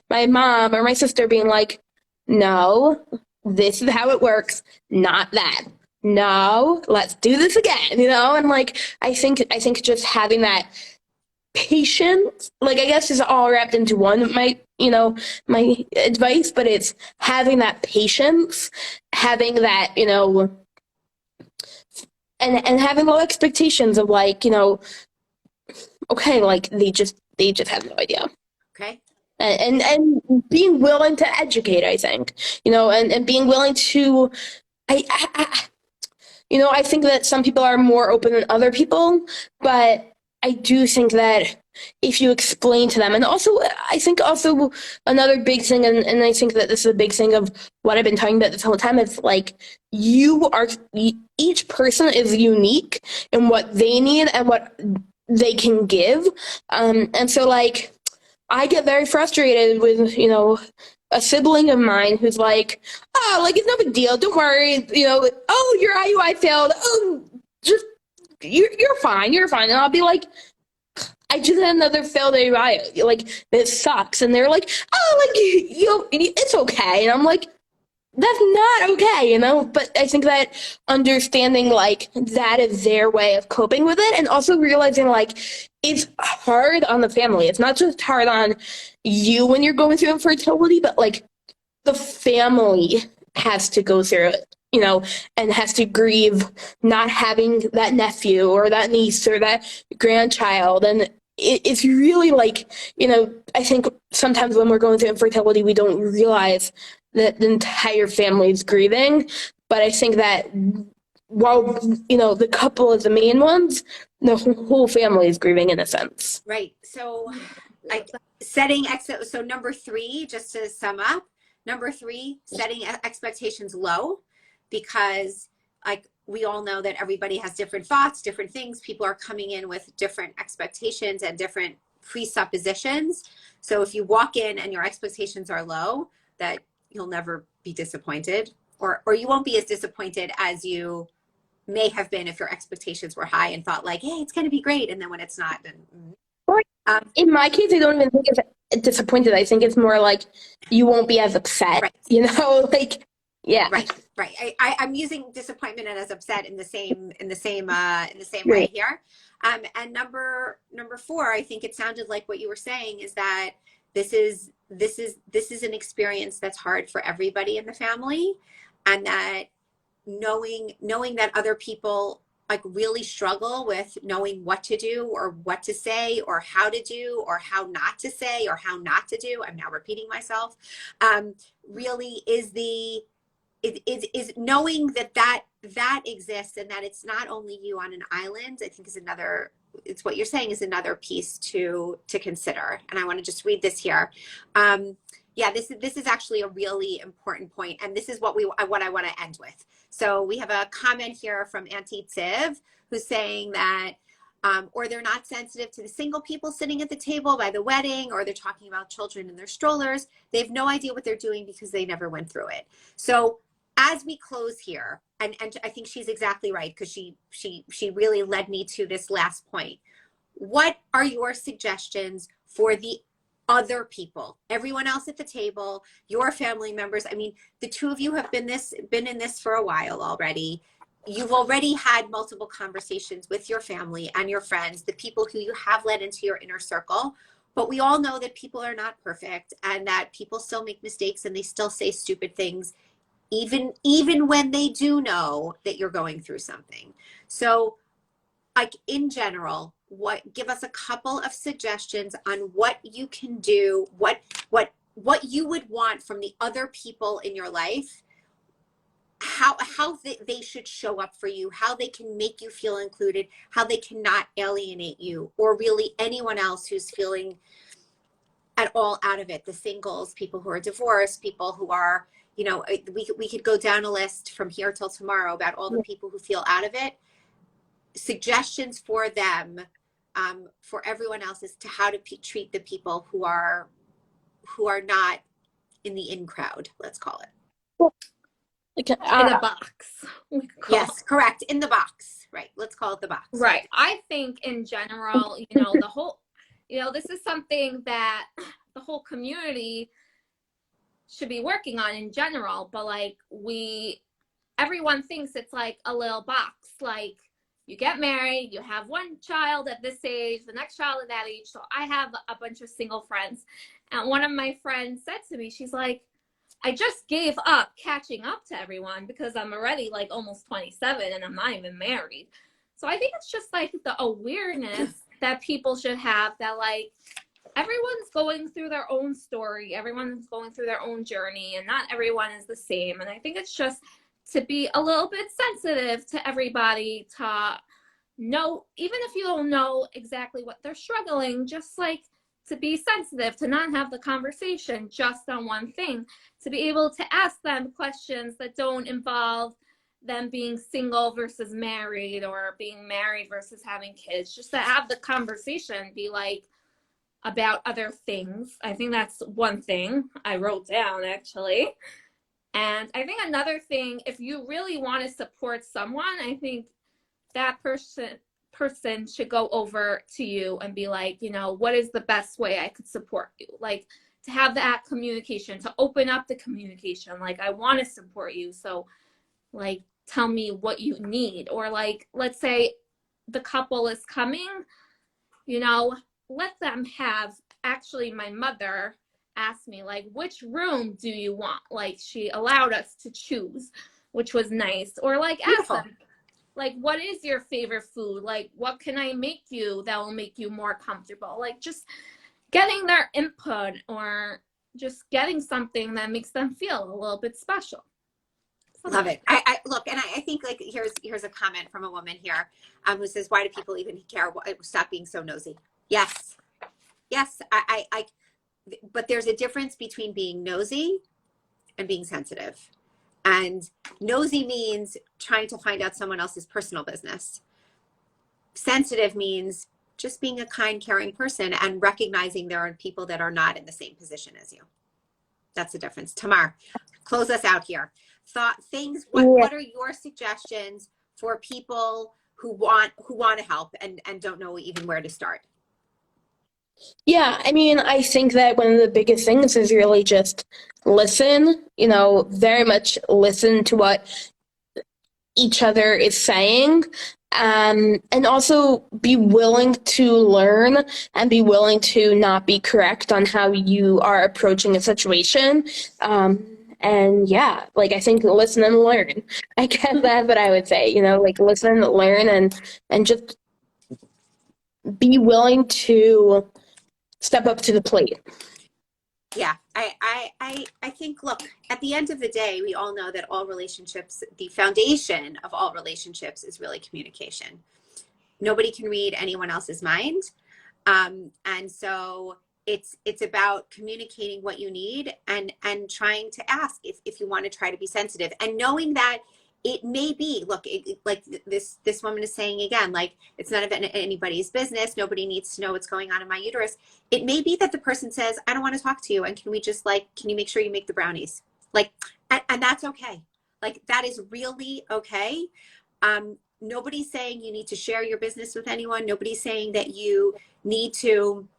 Speaker 3: my mom or my sister being like, no, this is how it works, not that. No, let's do this again, and like, I think just having that patience, like, I guess is all wrapped into one of my advice, but it's having that patience, having that, and having low expectations of like, okay, like they just have no idea.
Speaker 1: Okay.
Speaker 3: And being willing to educate, I think, and being willing to, I think that some people are more open than other people, but I do think that if you explain to them, and also, I think also another big thing, and I think that this is a big thing of what I've been talking about this whole time, is like, each person is unique in what they need and what they can give. And so like, I get very frustrated with, a sibling of mine who's like, oh, like, it's no big deal, don't worry, oh, your IUI failed, oh, just, you're fine. And I'll be like, I just had another failed IUI, like, this sucks. And they're like, oh, like, it's okay. And I'm like, that's not okay, But I think that understanding like that is their way of coping with it, and also realizing like it's hard on the family. It's not just hard on you when you're going through infertility, but like the family has to go through it, and has to grieve not having that nephew or that niece or that grandchild. And it's really like, I think sometimes when we're going through infertility, we don't realize that the entire family is grieving. But I think that while, the couple is the main ones, the whole family is grieving in a sense.
Speaker 1: Right. So like so number 3, just to sum up, number 3, setting expectations low, because like we all know that everybody has different thoughts, different things. People are coming in with different expectations and different presuppositions. So if you walk in and your expectations are low, that you'll never be disappointed, or you won't be as disappointed as you may have been if your expectations were high and thought like, hey, it's going to be great. And then when it's not, then
Speaker 3: in my case, I don't even think it's disappointed. I think it's more like you won't be as upset,
Speaker 1: right.
Speaker 3: like, yeah.
Speaker 1: Right. I'm using disappointment and as upset in the same
Speaker 3: Right.
Speaker 1: way here. And number 4, I think it sounded like what you were saying is that this is an experience that's hard for everybody in the family, and that knowing that other people like really struggle with knowing what to do or what to say or how to do or how not to say or how not to do. I'm now repeating myself. Really is is knowing that exists, and that it's not only you on an island. I think it's what you're saying is another piece to consider. And I want to just read this here. This is actually a really important point, and this is what I want to end with. So we have a comment here from Auntie Tiv, who's saying that or they're not sensitive to the single people sitting at the table by the wedding, or they're talking about children in their strollers. They have no idea what they're doing because they never went through it. So as we close here, and I think she's exactly right, because she really led me to this last point. What are your suggestions for the other people, everyone else at the table, your family members? I mean, the two of you have been in this for a while already. You've already had multiple conversations with your family and your friends, the people who you have led into your inner circle. But we all know that people are not perfect, and that people still make mistakes, and they still say stupid things, even when they do know that you're going through something. So like in general, give us a couple of suggestions on what you can do, what you would want from the other people in your life, how they should show up for you, how they can make you feel included, how they cannot alienate you, or really anyone else who's feeling at all out of it. The singles, people who are divorced, people who are, we could go down a list from here till tomorrow about all the people who feel out of it. Suggestions for them, for everyone else, as to how to treat the people who are not in the in crowd, let's call it.
Speaker 2: In a box.
Speaker 1: Yes, correct. In the box. Right. Let's call it the box.
Speaker 2: Right. I think in general, the whole, this is something that the whole community should be working on in general, but like everyone thinks it's like a little box. Like you get married, you have one child at this age, the next child at that age. So I have a bunch of single friends, and one of my friends said to me, she's like, I just gave up catching up to everyone because I'm already like almost 27 and I'm not even married. So I think it's just like the awareness that people should have, that like everyone's going through their own story, everyone's going through their own journey, and not everyone is the same. And I think it's just to be a little bit sensitive to everybody, to know, even if you don't know exactly what they're struggling, just like to be sensitive, to not have the conversation just on one thing, to be able to ask them questions that don't involve them being single versus married, or being married versus having kids, just to have the conversation be like about other things. I think that's one thing I wrote down actually. And I think another thing, if you really want to support someone, I think that person should go over to you and be like, what is the best way I could support you? Like, to have that communication, to open up the communication. Like, I want to support you. So like, tell me what you need. Or like, let's say the couple is coming, you know, let them have, actually my mother asked me, like, which room do you want? Like, she allowed us to choose, which was nice. Or like,
Speaker 1: Beautiful.
Speaker 2: ask them, like, what is your favorite food? Like, what can I make you that will make you more comfortable? Like, just getting their input, or just getting something that makes them feel a little bit special.
Speaker 1: Love it. I look, and I think like here's a comment from a woman here who says, why do people even care? Stop being so nosy. Yes. But there's a difference between being nosy and being sensitive. And nosy means trying to find out someone else's personal business. Sensitive means just being a kind, caring person and recognizing there are people that are not in the same position as you. That's the difference. Tamar, close us out here. What are your suggestions for people who want to help and don't know even where to start?
Speaker 3: Yeah, I mean, I think that one of the biggest things is really just listen, very much listen to what each other is saying, and also be willing to learn and be willing to not be correct on how you are approaching a situation. And yeah, like, I think listen and learn. I guess that's what I would say, like, listen, learn, and just be willing to step up to the plate.
Speaker 1: Yeah, I think, look, at the end of the day, we all know that all relationships, the foundation of all relationships is really communication. Nobody can read anyone else's mind. And so it's about communicating what you need and trying to ask if you want to try to be sensitive, and knowing that it may be, look, like this woman is saying again, like, it's none of anybody's business. Nobody needs to know what's going on in my uterus. It may be that the person says, I don't want to talk to you. And can you make sure you make the brownies? Like, and that's okay. Like, that is really okay. Nobody's saying you need to share your business with anyone. Nobody's saying that you need to,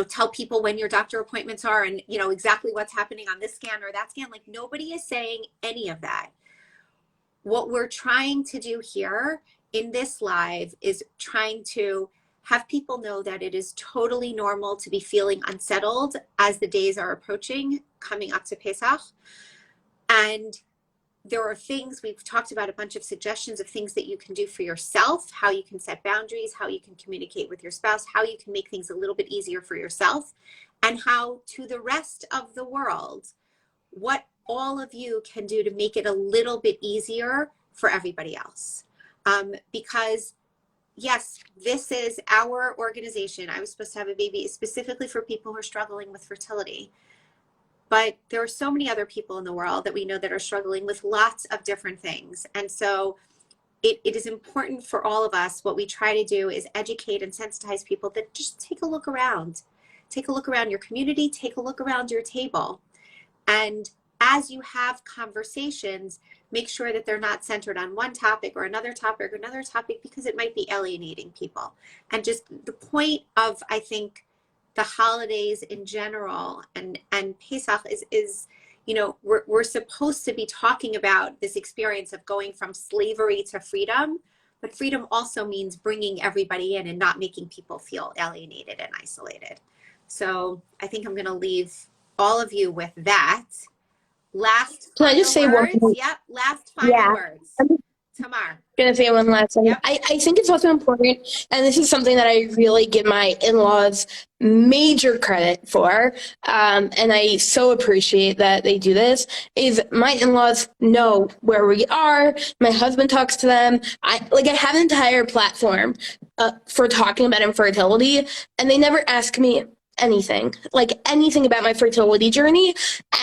Speaker 1: tell people when your doctor appointments are and, exactly what's happening on this scan or that scan. Like, nobody is saying any of that. What we're trying to do here in this live is trying to have people know that it is totally normal to be feeling unsettled as the days are approaching, coming up to Pesach. And there are things, we've talked about a bunch of suggestions of things that you can do for yourself, how you can set boundaries, how you can communicate with your spouse, how you can make things a little bit easier for yourself, and how to the rest of the world, what all of you can do to make it a little bit easier for everybody else. Because yes, this is our organization. I was supposed to have a baby specifically for people who are struggling with fertility. But there are so many other people in the world that we know that are struggling with lots of different things. And so it is important for all of us. What we try to do is educate and sensitize people that just take a look around. Take a look around your community, take a look around your table. And as you have conversations, make sure that they're not centered on one topic or another topic or another topic, because it might be alienating people. And just the point of, I think, the holidays in general and Pesach is we're supposed to be talking about this experience of going from slavery to freedom, but freedom also means bringing everybody in and not making people feel alienated and isolated. So I think I'm going to leave all of you with that. Last
Speaker 3: Can I just say
Speaker 1: words?
Speaker 3: one thing?
Speaker 1: Yep, last final words. Tamar.
Speaker 3: Gonna say one last thing.
Speaker 1: Yep.
Speaker 3: I think it's also important, and this is something that I really give my in-laws major credit for, and I so appreciate that they do this, is my in-laws know where we are. My husband talks to them. I have an entire platform for talking about infertility, and they never ask me anything about my fertility journey,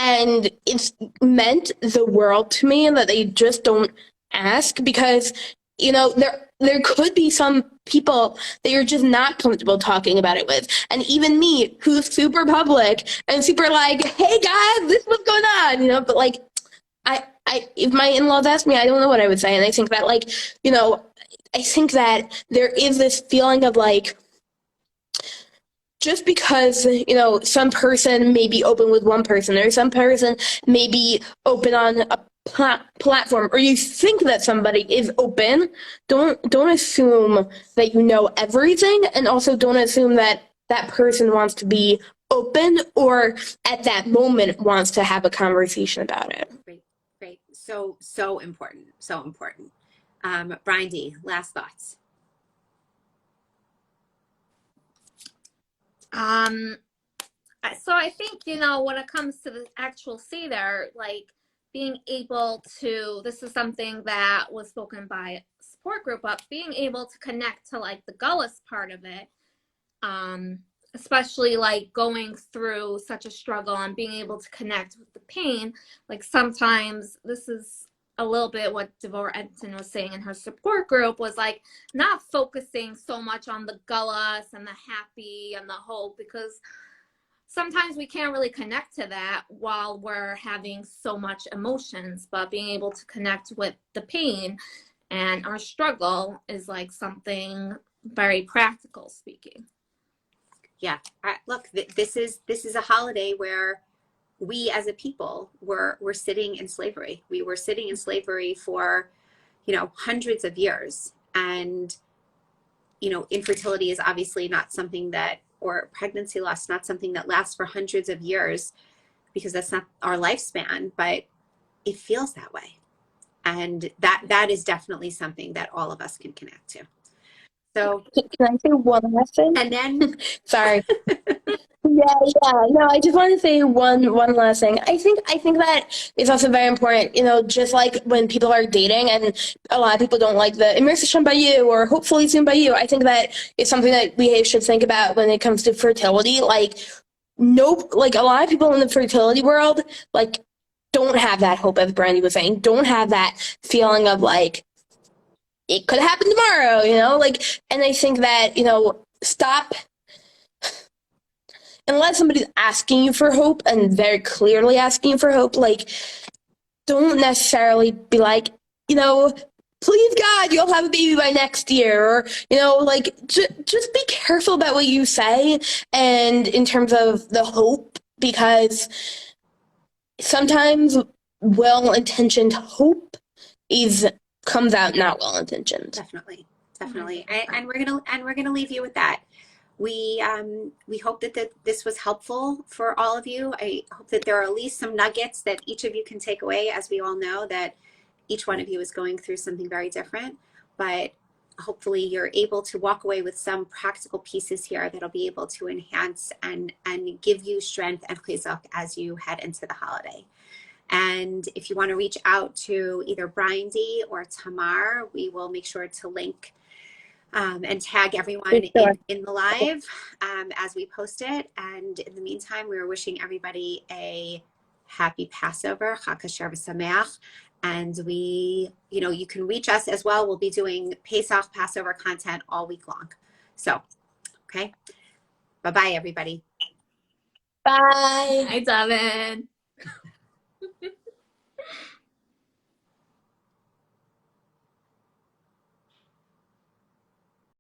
Speaker 3: and it's meant the world to me that they just don't ask, because there could be some people that you're just not comfortable talking about it with, and even me, who's super public and super like, hey guys, this is what's going on, but like I if my in-laws asked me, I don't know what I would say. And I think that I think that there is this feeling of like just because, some person may be open with one person, or some person may be open on a platform, or you think that somebody is open, don't assume that you know everything, and also don't assume that that person wants to be open or at that moment wants to have a conversation about it.
Speaker 1: Great. So important. So important. Breindy, last thoughts.
Speaker 2: So I think, when it comes to the actual CEDAR, like being able to, this is something that was spoken by a support group, but being able to connect to like the gullus part of it, especially like going through such a struggle and being able to connect with the pain. Like sometimes this is a little bit what Devorah Edson was saying in her support group, was like not focusing so much on the gullus and the happy and the hope, because sometimes we can't really connect to that while we're having so much emotions, but being able to connect with the pain and our struggle is like something very practical speaking.
Speaker 1: Yeah, look, this is a holiday where we as a people were sitting in slavery. We were sitting in slavery for, hundreds of years. And, infertility is obviously not something that, or pregnancy loss, not something that lasts for hundreds of years, because that's not our lifespan, but it feels that way. And that is definitely something that all of us can connect to. So
Speaker 3: can I say one last thing?
Speaker 1: And then
Speaker 3: sorry. Yeah. No, I just want to say one last thing. I think that is also very important. Just like when people are dating, and a lot of people don't like the immersion by you or hopefully soon by you. I think that it's something that we should think about when it comes to fertility. Like, nope. Like a lot of people in the fertility world, like, don't have that hope, as Breindy was saying. Don't have that feeling of like it could happen tomorrow. And I think that stop. Unless somebody's asking you for hope and very clearly asking you for hope, like, don't necessarily be like, please God, you'll have a baby by next year. Or, just be careful about what you say. And in terms of the hope, because sometimes well-intentioned hope comes out not well-intentioned.
Speaker 1: Definitely. And we're gonna leave you with that. We hope that this was helpful for all of you. I hope that there are at least some nuggets that each of you can take away, as we all know that each one of you is going through something very different. But hopefully you're able to walk away with some practical pieces here that'll be able to enhance and give you strength and chizuk as you head into the holiday. And if you want to reach out to either Breindy or Tamar, we will make sure to link and tag everyone in the live as we post it. And in the meantime, we're wishing everybody a happy Passover, Chag Kasher V'Sameach. And you can reach us as well. We'll be doing Pesach Passover content all week long. So, okay. Bye-bye, everybody.
Speaker 3: Bye.
Speaker 2: Hi, David.